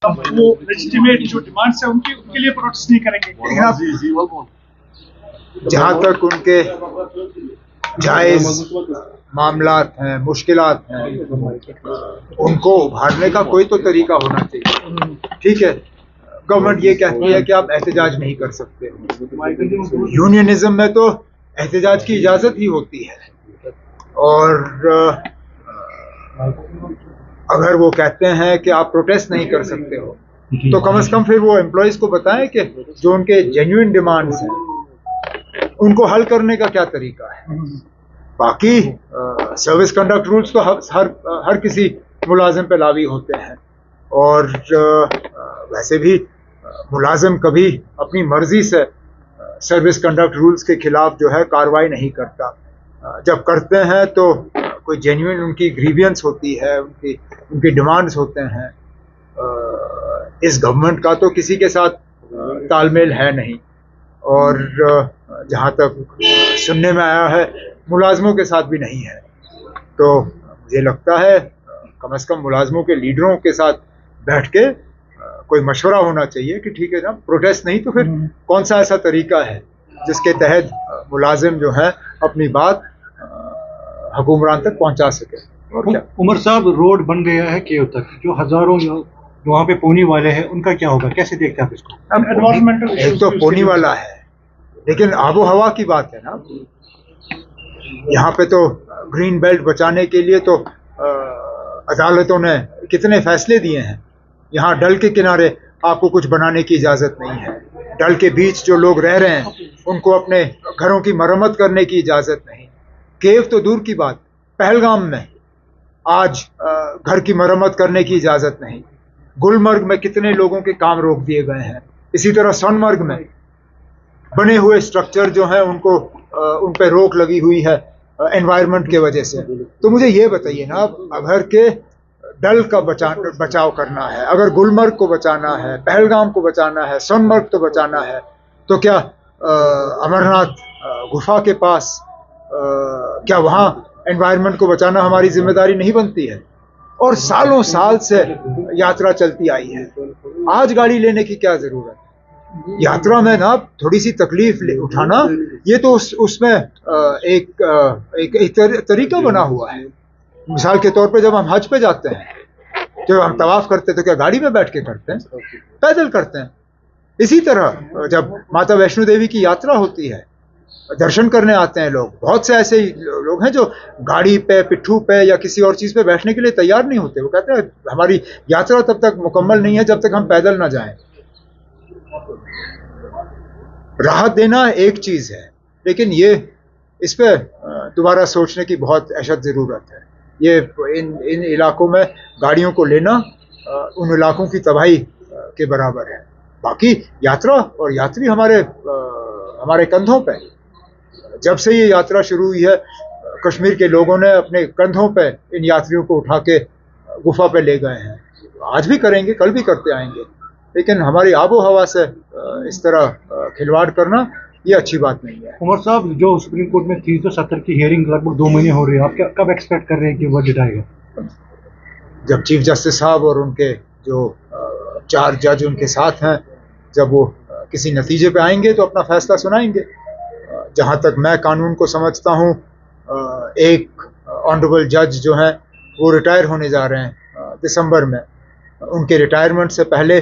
अब वो लेजिटिमेट जो डिमांड्स है उनके उनके लिए प्रोटेस्ट नहीं करेंगे। जहाँ तक उनके जायज मामलात हैं, मुश्किलात हैं, उनको उभारने का कोई तो तरीका होना चाहिए। ठीक है, गवर्नमेंट ये कहती है कि आप एहतजाज नहीं कर सकते। यूनियनिज्म में तो एहतजाज की इजाज़त ही होती है, और अगर वो कहते हैं कि आप प्रोटेस्ट नहीं कर सकते हो तो कम से कम फिर वो एम्प्लॉयज़ को बताएं कि जो उनके जेन्युइन डिमांड्स हैं उनको हल करने का क्या तरीका है। बाकी सर्विस कंडक्ट रूल्स तो हर किसी मुलाजिम पे लावी होते हैं, और वैसे भी मुलाजिम कभी अपनी मर्जी से सर्विस कंडक्ट रूल्स के खिलाफ जो है कार्रवाई नहीं करता। जब करते हैं तो कोई जेन्युइन उनकी ग्रीवियंस होती है, उनकी डिमांड्स होते हैं। इस गवर्नमेंट का तो किसी के साथ तालमेल है नहीं, और जहाँ तक सुनने में आया है मुलाजमों के साथ भी नहीं है। तो मुझे लगता है कम से कम मुलाजमों के लीडरों के साथ बैठ के कोई मशवरा होना चाहिए कि ठीक है ना, प्रोटेस्ट नहीं तो फिर कौन सा ऐसा तरीका है जिसके तहत मुलाजिम जो है अपनी बात हुकूमरान तक पहुंचा सके। और क्या उमर साहब, रोड बन गया है केव तक, जो हजारों जो वहाँ पे पोनी वाले हैं उनका क्या होगा, कैसे देखते हैं आप इसको? एनवायरमेंटल एक तो पोनी वाला है, लेकिन आबो हवा की बात है ना। यहाँ पे तो ग्रीन बेल्ट बचाने के लिए तो अदालतों ने कितने फैसले दिए हैं। यहाँ डल के किनारे आपको कुछ बनाने की इजाज़त नहीं है। डल के बीच जो लोग रह रहे हैं उनको अपने घरों की मरम्मत करने की इजाज़त नहीं। केव तो दूर की बात, पहलगाम में आज घर की मरम्मत करने की इजाज़त नहीं। गुलमर्ग में कितने लोगों के काम रोक दिए गए हैं। इसी तरह सोनमर्ग में बने हुए स्ट्रक्चर जो हैं उनको उन पर रोक लगी हुई है एनवायरनमेंट के वजह से। तो मुझे ये बताइए ना, अगर के डल का बचाव करना है, अगर गुलमर्ग को बचाना है, पहलगाम को बचाना है, सोनमर्ग को बचाना है, तो क्या अमरनाथ गुफा के पास क्या वहाँ एनवायरनमेंट को बचाना हमारी जिम्मेदारी नहीं बनती है? और सालों साल से यात्रा चलती आई है, आज गाड़ी लेने की क्या जरूरत है? यात्रा में ना थोड़ी सी तकलीफ उठाना, ये तो उसमें एक तरीका बना हुआ है। मिसाल के तौर पे जब हम हज पे जाते हैं, जब हम तवाफ करते हैं तो क्या गाड़ी में बैठ के करते हैं? पैदल करते हैं। इसी तरह जब माता वैष्णो देवी की यात्रा होती है, दर्शन करने आते हैं लोग, बहुत से ऐसे लोग हैं जो गाड़ी पे, पिट्ठू पे या किसी और चीज़ पे बैठने के लिए तैयार नहीं होते। वो कहते हैं हमारी यात्रा तब तक मुकम्मल नहीं है जब तक हम पैदल ना जाएं। राहत देना एक चीज़ है, लेकिन ये इस पे दोबारा सोचने की बहुत अशद ज़रूरत है। ये इन इलाकों में गाड़ियों को लेना उन इलाकों की तबाही के बराबर है। बाकी यात्रा और यात्री हमारे कंधों पे, जब से ये यात्रा शुरू हुई है कश्मीर के लोगों ने अपने कंधों पे इन यात्रियों को उठा के गुफा पे ले गए हैं। आज भी करेंगे, कल भी करते आएंगे, लेकिन हमारी आबो हवा से इस तरह खिलवाड़ करना ये अच्छी बात नहीं है। उमर साहब, जो सुप्रीम कोर्ट में 370 की हियरिंग लगभग 2 महीने हो रही है, आप कब एक्सपेक्ट कर रहे हैं कि वर्डिक्ट आएगा? जब चीफ जस्टिस साहब और उनके जो 4 जज उनके साथ हैं, जब वो किसी नतीजे पे आएंगे तो अपना फैसला सुनाएंगे। जहाँ तक मैं कानून को समझता हूँ, एक ऑनरेबल जज जो हैं वो रिटायर होने जा रहे हैं दिसंबर में। उनके रिटायरमेंट से पहले